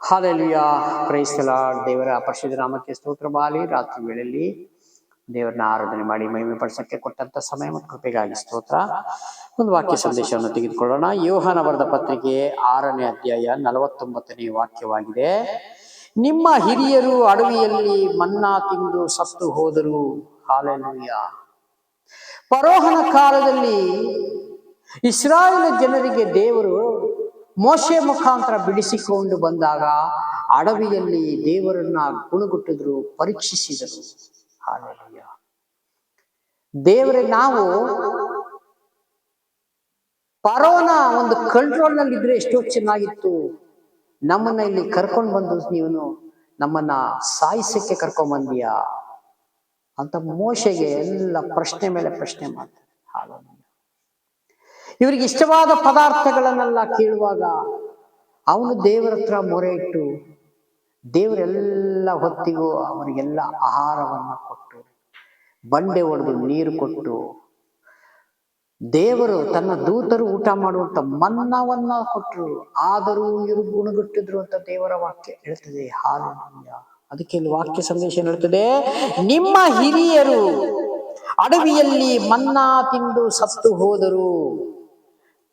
Hallelujah, price the lord. ದೇವರ ಪರಿಶುದ್ಧ ನಾಮಕ್ಕೆ ಸ್ತೋತ್ರವಾಗಲಿ. ರಾತ್ರಿ ವೇಳೆಯಲ್ಲಿ ದೇವರನ್ನ ಆರಾಧನೆ ಮಾಡಿ ಮಹಿಮೆ ಪಡಿಸಕ್ಕೆ ಕೊಟ್ಟಂತ ಸಮಯ ಮತ್ತು ಕೃಪೆಗಾಗಿ ಸ್ತೋತ್ರ. ಒಂದು ವಾಕ್ಯ ಸಂದೇಶವನ್ನು ತೆಗೆದುಕೊಳ್ಳೋಣ. ಯೋಹಾನ ಬರೆದ ಪತ್ರಿಕೆ 6ನೇ ಅಧ್ಯಾಯ 49ನೇ ವಾಕ್ಯವಾಗಿದೆ. ನಿಮ್ಮ ಹಿರಿಯರು ಅಡವಿಯಲ್ಲಿ ಮನ್ನಾ ತಿಂದು ಸತ್ತು ಹೋದರು. ಹಾಲೆಲುಯಾ. ಫರೋಹನ ಕಾಲದಲ್ಲಿ ಇಸ್ರಾಯೇಲ್ ಜನರಿಗೆ ದೇವರು ಮೋಶೆ ಮುಖಾಂತರ ಬಿಡಿಸಿಕೊಂಡು ಬಂದಾಗ ಅಡವಿಯಲ್ಲಿ ದೇವರನ್ನ ಗುಣಗುಟ್ಟಿದ್ರು, ಪರೀಕ್ಷಿಸಿದರು. ಹಾಲೆಲೂಯಾ. ದೇವರೇ, ನಾವು ಫರೋಹನ ಒಂದು ಕಂಟ್ರೋಲ್ ನಲ್ಲಿ ಇದ್ರೆ ಎಷ್ಟೋ ಚೆನ್ನಾಗಿತ್ತು. ನಮ್ಮನ್ನ ಇಲ್ಲಿ ಕರ್ಕೊಂಡು ಬಂದು ನೀನು ನಮ್ಮನ್ನ ಸಾಯಿಸಕ್ಕೆ ಕರ್ಕೊಂಡ್ ಬಂದೀಯಾ ಅಂತ ಮೋಶೆಗೆ ಎಲ್ಲ ಪ್ರಶ್ನೆ ಮೇಲೆ ಪ್ರಶ್ನೆ ಮಾಡ್ತಾರೆ. ಹಾಲೆಲೂಯಾ. ಇವರಿಗೆ ಇಷ್ಟವಾದ ಪದಾರ್ಥಗಳನ್ನೆಲ್ಲ ಕೇಳುವಾಗ ಅವನು ದೇವರ ಹತ್ರ ಮೊರೆ ಇಟ್ಟು ದೇವರೆಲ್ಲ ಹೊತ್ತಿಗೂ ಅವರಿಗೆಲ್ಲ ಆಹಾರವನ್ನ ಕೊಟ್ಟು, ಬಂಡೆ ಒಡೆದು ನೀರು ಕೊಟ್ಟು, ದೇವರು ತನ್ನ ದೂತರು ಊಟ ಮಾಡುವಂತ ಮನ್ನವನ್ನ ಕೊಟ್ಟರು. ಆದರೂ ಇವರು ಗುಣಗುಟ್ಟಿದ್ರು ಅಂತ ದೇವರ ವಾಕ್ಯ ಹೇಳ್ತದೆ. ಹಾಲೆಲೂಯಾ. ಅದಕ್ಕೆ ಇಲ್ಲಿ ವಾಕ್ಯ ಸಂದೇಶ ಹೇಳ್ತದೆ, ನಿಮ್ಮ ಹಿರಿಯರು ಅಡವಿಯಲ್ಲಿ ಮನ್ನಾ ತಿಂದು ಸತ್ತು ಹೋದರು.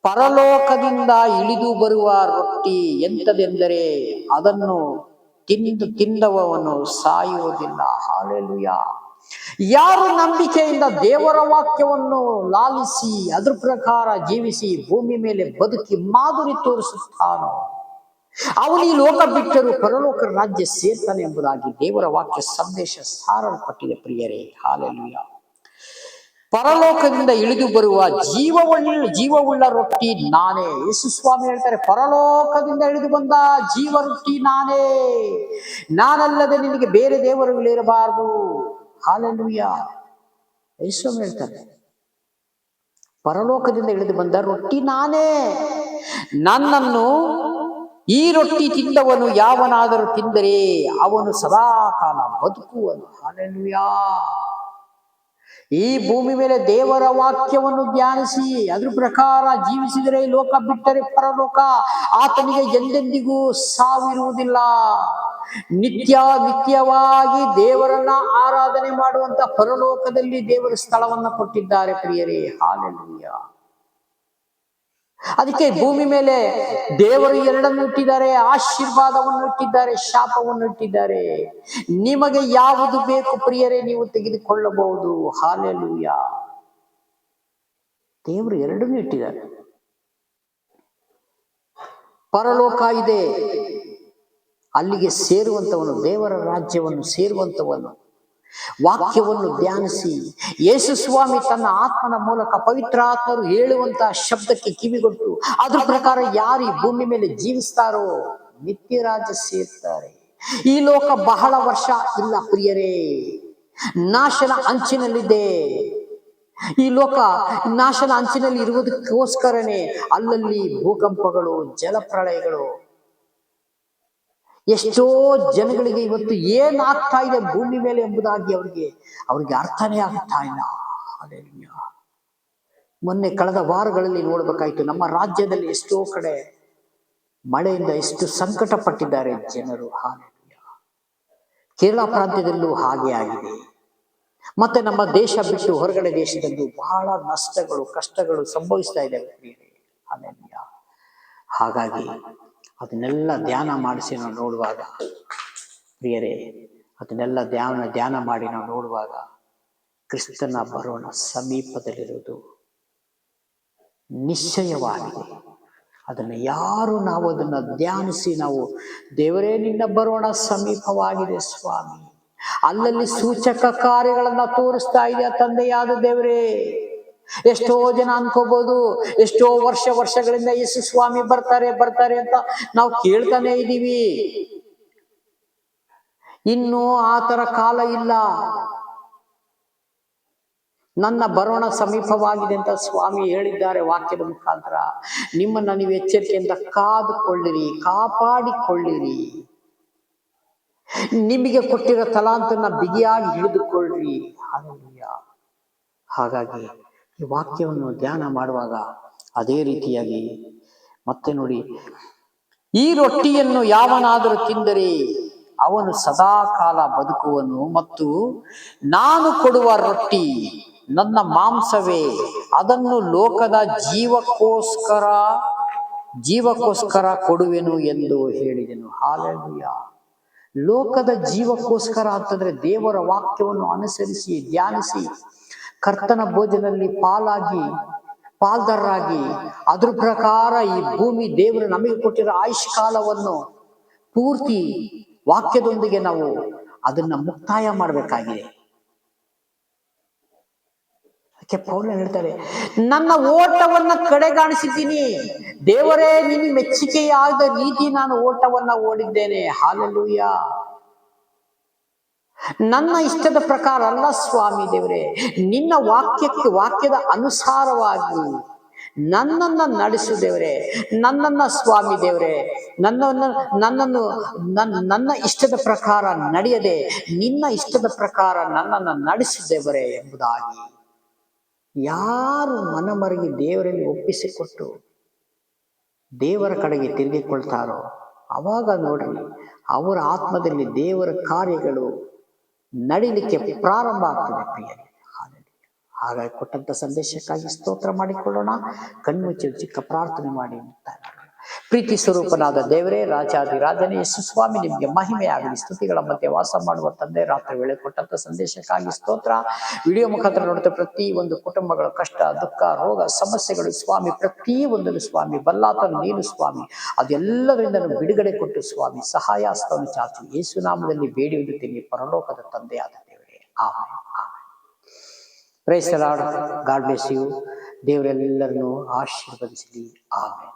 ಪರಲೋಕದಿಂದ ಇಳಿದು ಬರುವ ರೊಟ್ಟಿ ಎಂತದೆಂದರೆ ಅದನ್ನು ತಿಂದವನು ಸಾಯುವುದಿಲ್ಲ. ಹಾಲೆಲೂಯಾ. ಯಾರು ನಂಬಿಕೆಯಿಂದ ದೇವರ ವಾಕ್ಯವನ್ನು ಲಾಲಿಸಿ ಅದ್ರ ಪ್ರಕಾರ ಜೀವಿಸಿ ಭೂಮಿ ಮೇಲೆ ಬದುಕಿ ಮಾಧುರಿ ತೋರಿಸುತ್ತಾನೋ ಅವನು ಈ ಲೋಕ ಬಿಟ್ಟರು ಪರಲೋಕ ರಾಜ್ಯ ಸೇರ್ತಾನೆ ಎಂಬುದಾಗಿ ದೇವರ ವಾಕ್ಯ ಸಂದೇಶ ಸಾರಲ್ಪಟ್ಟಿದೆ. ಪ್ರಿಯರೇ, ಹಾಲೆಲೂಯಾ. ಪರಲೋಕದಿಂದ ಇಳಿದು ಬರುವ ಜೀವವುಳ್ಳ ರೊಟ್ಟಿ ನಾನೇ. ಯೇಸು ಸ್ವಾಮಿ ಹೇಳ್ತಾರೆ, ಪರಲೋಕದಿಂದ ಇಳಿದು ಬಂದ ಜೀವ ರೊಟ್ಟಿ ನಾನೇ, ನಾನಲ್ಲದೆ ನಿನಗೆ ಬೇರೆ ದೇವರುಗಳಿರಬಾರದು. ಹಾಲೆಲೂಯಾ. ಯೇಸು ಸ್ವಾಮಿ ಹೇಳ್ತಾರೆ, ಪರಲೋಕದಿಂದ ಇಳಿದು ಬಂದ ರೊಟ್ಟಿ ನಾನೇ. ನನ್ನನ್ನು ಈ ರೊಟ್ಟಿ ತಿಂದವನು ಯಾವನಾದರೂ ತಿಂದರೆ ಅವನು ಸದಾಕಾಲ ಬದುಕುವನು. ಹಾಲೆಲೂಯಾ. ಈ ಭೂಮಿ ಮೇಲೆ ದೇವರ ವಾಕ್ಯವನ್ನು ಧ್ಯಾನಿಸಿ ಅದ್ರ ಪ್ರಕಾರ ಜೀವಿಸಿದರೆ ಲೋಕ ಬಿಟ್ಟರೆ ಪರಲೋಕ. ಆತನಿಗೆ ಎಂದೆಂದಿಗೂ ಸಾವಿರುವುದಿಲ್ಲ. ನಿತ್ಯವಾಗಿ ದೇವರನ್ನ ಆರಾಧನೆ ಮಾಡುವಂತ ಪರಲೋಕದಲ್ಲಿ ದೇವರ ಸ್ಥಳವನ್ನ ಕೊಟ್ಟಿದ್ದಾರೆ. ಪ್ರಿಯರೇ, ಹಾಲೆಲೂಯಾ. ಅದಕ್ಕೆ ಭೂಮಿ ಮೇಲೆ ದೇವರು ಎರಡನ್ನು ಇಟ್ಟಿದ್ದಾರೆ, ಆಶೀರ್ವಾದವನ್ನು ಇಟ್ಟಿದ್ದಾರೆ, ಶಾಪವನ್ನು ಇಟ್ಟಿದ್ದಾರೆ. ನಿಮಗೆ ಯಾವುದು ಬೇಕು ಪ್ರಿಯರೇ, ನೀವು ತೆಗೆದುಕೊಳ್ಳಬಹುದು. ಹಾಲೆಲೂಯಾ. ದೇವರು ಎರಡನ್ನೂ ಇಟ್ಟಿದ್ದಾರೆ. ಪರಲೋಕ ಇದೆ, ಅಲ್ಲಿಗೆ ಸೇರುವಂತವನು, ದೇವರ ರಾಜ್ಯವನ್ನು ಸೇರುವಂತವನು ವಾಕ್ಯವನ್ನು ಧ್ಯಾನಿಸಿ ಯೇಸು ಸ್ವಾಮಿ ತನ್ನ ಆತ್ಮನ ಮೂಲಕ ಪವಿತ್ರ ಆತ್ಮರು ಹೇಳುವಂತಹ ಶಬ್ದಕ್ಕೆ ಕಿವಿಗೊಟ್ಟು ಅದ್ರ ಪ್ರಕಾರ ಯಾರು ಈ ಭೂಮಿ ಮೇಲೆ ಜೀವಿಸ್ತಾರೋ ನಿತ್ಯ ರಾಜ್ಯ ಸೇರ್ತಾರೆ. ಈ ಲೋಕ ಬಹಳ ವರ್ಷ ಇಲ್ಲ ಪ್ರಿಯರೇ, ನಾಶನ ಅಂಚಿನಲ್ಲಿದೆ. ಈ ಲೋಕ ನಾಶನ ಅಂಚಿನಲ್ಲಿ ಇರುವುದಕ್ಕೋಸ್ಕರನೇ ಅಲ್ಲಲ್ಲಿ ಭೂಕಂಪಗಳು, ಜಲಪ್ರಳಯಗಳು. ಎಷ್ಟೋ ಜನಗಳಿಗೆ ಇವತ್ತು ಏನಾಗ್ತಾ ಇದೆ ಭೂಮಿ ಮೇಲೆ ಎಂಬುದಾಗಿ ಅವ್ರಿಗೆ ಅರ್ಥನೇ ಆಗ್ತಾ ಇಲ್ಲ. ಹಾಲೆಲೂಯಾ. ಮೊನ್ನೆ ಕಳೆದ ವಾರಗಳಲ್ಲಿ ನೋಡ್ಬೇಕಾಯ್ತು, ನಮ್ಮ ರಾಜ್ಯದಲ್ಲಿ ಎಷ್ಟೋ ಕಡೆ ಮಳೆಯಿಂದ ಎಷ್ಟು ಸಂಕಟ ಪಟ್ಟಿದ್ದಾರೆ ಜನರು. ಹಾಲೆಲೂಯಾ. ಕೇರಳ ಪ್ರಾಂತ್ಯದಲ್ಲೂ ಹಾಗೆ ಆಗಿದೆ. ಮತ್ತೆ ನಮ್ಮ ದೇಶ ಬಿಟ್ಟು ಹೊರಗಡೆ ದೇಶದಲ್ಲೂ ಬಹಳ ನಷ್ಟಗಳು, ಕಷ್ಟಗಳು ಸಂಭವಿಸ್ತಾ ಇದ್ದಾವೆ. ಹಾಲೆಲೂಯಾ. ಹಾಗಾಗಿ ಅದನ್ನೆಲ್ಲ ಧ್ಯಾನ ಮಾಡಿಸಿ ನಾವು ನೋಡುವಾಗ ಪ್ರಿಯರೇ, ಅದನ್ನೆಲ್ಲ ಧ್ಯಾನ ಮಾಡಿ ನಾವು ನೋಡುವಾಗ ಕ್ರಿಸ್ತನ ಬರೋಣ ಸಮೀಪದಲ್ಲಿರುವುದು ನಿಶ್ಚಯವಾಗಿದೆ. ನಾವು ಅದನ್ನ ಧ್ಯಾನಿಸಿ ನಾವು ದೇವರೇ ನಿನ್ನ ಬರೋಣ ಸಮೀಪವಾಗಿದೆ ಸ್ವಾಮಿ, ಅಲ್ಲಲ್ಲಿ ಸೂಚಕ ಕಾರ್ಯಗಳನ್ನ ತೋರಿಸ್ತಾ ಇದೆಯಾ ತಂದೆಯಾದ ದೇವರೇ. ಎಷ್ಟೋ ಜನ ಅನ್ಕೋಬಹುದು, ಎಷ್ಟೋ ವರ್ಷಗಳಿಂದ ಯೇಸು ಸ್ವಾಮಿ ಬರ್ತಾರೆ ಅಂತ ನಾವು ಕೇಳ್ತಾನೆ ಇದ್ದೀವಿ. ಇನ್ನು ಆ ತರ ಕಾಲ ಇಲ್ಲ. ನನ್ನ ಬರೋಣ ಸಮೀಪವಾಗಿದೆ ಅಂತ ಸ್ವಾಮಿ ಹೇಳಿದ್ದಾರೆ ವಾಕ್ಯದ ಮುಖಾಂತರ. ನಿಮ್ಮನ್ನ ನೀವು ಎಚ್ಚರಿಕೆಯಿಂದ ಕಾದುಕೊಳ್ಳಿರಿ, ಕಾಪಾಡಿಕೊಳ್ಳಿರಿ. ನಿಮಗೆ ಕೊಟ್ಟಿರೋ ತಲಾಂತನ್ನ ಬಿಗಿಯಾಗಿ ಹಿಡಿದುಕೊಳ್ಳ್ರಿ. ಹಾಲೆಲೂಯಾ. ಹಾಗಾಗಿ ಈ ವಾಕ್ಯವನ್ನು ಧ್ಯಾನ ಮಾಡುವಾಗ ಅದೇ ರೀತಿಯಾಗಿ ಮತ್ತೆ ನೋಡಿ, ಈ ರೊಟ್ಟಿಯನ್ನು ಯಾವನಾದರೂ ತಿಂದರೆ ಅವನು ಸದಾ ಕಾಲ ಬದುಕುವನು, ಮತ್ತು ನಾನು ಕೊಡುವ ರೊಟ್ಟಿ ನನ್ನ ಮಾಂಸವೇ, ಅದನ್ನು ಲೋಕದ ಜೀವಕ್ಕೋಸ್ಕರ ಕೊಡುವೆನು ಎಂದು ಹೇಳಿದೆನು. ಹಾಲೆಲೂಯ. ಲೋಕದ ಜೀವಕ್ಕೋಸ್ಕರ ಅಂತಂದ್ರೆ ದೇವರ ವಾಕ್ಯವನ್ನು ಅನುಸರಿಸಿ ಧ್ಯಾನಿಸಿ ಕರ್ತನ ಭೋಜನಲ್ಲಿ ಪಾಲ್ದಾರರಾಗಿ ಅದ್ರ ಪ್ರಕಾರ ಈ ಭೂಮಿ ದೇವರು ನಮಗೆ ಕೊಟ್ಟಿರೋ ಆಯುಷ್ಕಾಲವನ್ನು ಪೂರ್ತಿ ವಾಕ್ಯದೊಂದಿಗೆ ನಾವು ಅದನ್ನ ಮುಕ್ತಾಯ ಮಾಡಬೇಕಾಗಿದೆ. ಅದಕ್ಕೆ ಪೌಲನು ಹೇಳ್ತಾರೆ, ನನ್ನ ಓಟವನ್ನ ಕಡೆಗಾಣಿಸಿದ್ದೀನಿ, ದೇವರೇ ನಿನ್ನ ಮೆಚ್ಚುಗೆಯಾದ ರೀತಿ ನಾನು ಓಟವನ್ನ ಓಡಿದ್ದೇನೆ. ಹಾಲೆಲೂಯ. ನನ್ನ ಇಷ್ಟದ ಪ್ರಕಾರ ಅಲ್ಲ ಸ್ವಾಮಿ ದೇವರೇ, ನಿನ್ನ ವಾಕ್ಯದ ಅನುಸಾರವಾಗಿ ನನ್ನನ್ನ ನಡೆಸು ದೇವರೇ. ನನ್ನನ್ನ ಸ್ವಾಮಿ ದೇವರೇ, ನನ್ನ ಇಷ್ಟದ ಪ್ರಕಾರ ನಡೆಯದೆ ನಿನ್ನ ಇಷ್ಟದ ಪ್ರಕಾರ ನನ್ನನ್ನು ನಡೆಸು ದೇವರೇ ಎಂಬುದಾಗಿ ಯಾರು ಮನಮರಗಿ ದೇವರಲ್ಲಿ ಒಪ್ಪಿಸಿಕೊಟ್ಟು ದೇವರ ಕಡೆಗೆ ತಿರುಗಿಕೊಳ್ತಾರೋ ಅವಾಗ ನೋಡ್ರಿ ಅವರ ಆತ್ಮದಲ್ಲಿ ದೇವರ ಕಾರ್ಯಗಳು ನಡಿಲಿಕ್ಕೆ ಪ್ರಾರಂಭ ಆಗ್ತದೆ ಪ್ರಿಯರೇ. ಹಾಗಾಗಿ ಕೊಟ್ಟಂತ ಸಂದೇಶಕ್ಕಾಗಿ ಸ್ತೋತ್ರ ಮಾಡಿಕೊಳ್ಳೋಣ. ಕಣ್ಮುಚ್ಚಿ ಚಿಕ್ಕ ಪ್ರಾರ್ಥನೆ ಮಾಡಿ ಮುಕ್ತಾಯ ಮಾಡೋಣ. ಪ್ರೀತಿ ಸ್ವರೂಪನಾದ ದೇವರೇ, ರಾಜಾದಿರಾಜನೇ ಯೇಸು ಸ್ವಾಮಿ, ನಿಮಗೆ ಮಹಿಮೆಯಾಗಲಿ. ಸ್ತುತಿಗಳ ಮಧ್ಯೆ ವಾಸ ಮಾಡುವ ತಂದೆ, ರಾತ್ರಿ ವೇಳೆ ಕೊಟ್ಟಂತ ಸಂದೇಶಕ್ಕಾಗಿ ಸ್ತೋತ್ರ. ವಿಡಿಯೋ ಮುಖಾಂತರ ನೋಡುತ್ತಾ ಪ್ರತಿ ಒಂದು ಕುಟುಂಬಗಳ ಕಷ್ಟ, ದುಃಖ, ರೋಗ, ಸಮಸ್ಯೆಗಳು ಸ್ವಾಮಿ, ಪ್ರತಿ ಒಂದನ್ನು ಸ್ವಾಮಿ ಬಲ್ಲಾತನು ನೀನು ಸ್ವಾಮಿ, ಅದೆಲ್ಲದರಿಂದ ಬಿಡುಗಡೆ ಕೊಟ್ಟು ಸ್ವಾಮಿ ಸಹಾಯಾಸ್ತವನ್ನು ಚಾಚಿ ಯೇಸು ನಾಮದಲ್ಲಿ ಬೇಡಿಯುತ್ತೇನೆ ಪರಲೋಕದ ತಂದೆಯಾದ ದೇವರೇ, amen. Praise the Lord. God bless you. ದೇವರೆಲ್ಲರನ್ನು ಆಶೀರ್ವದಿಸಲಿ. ಆಮೆನ್.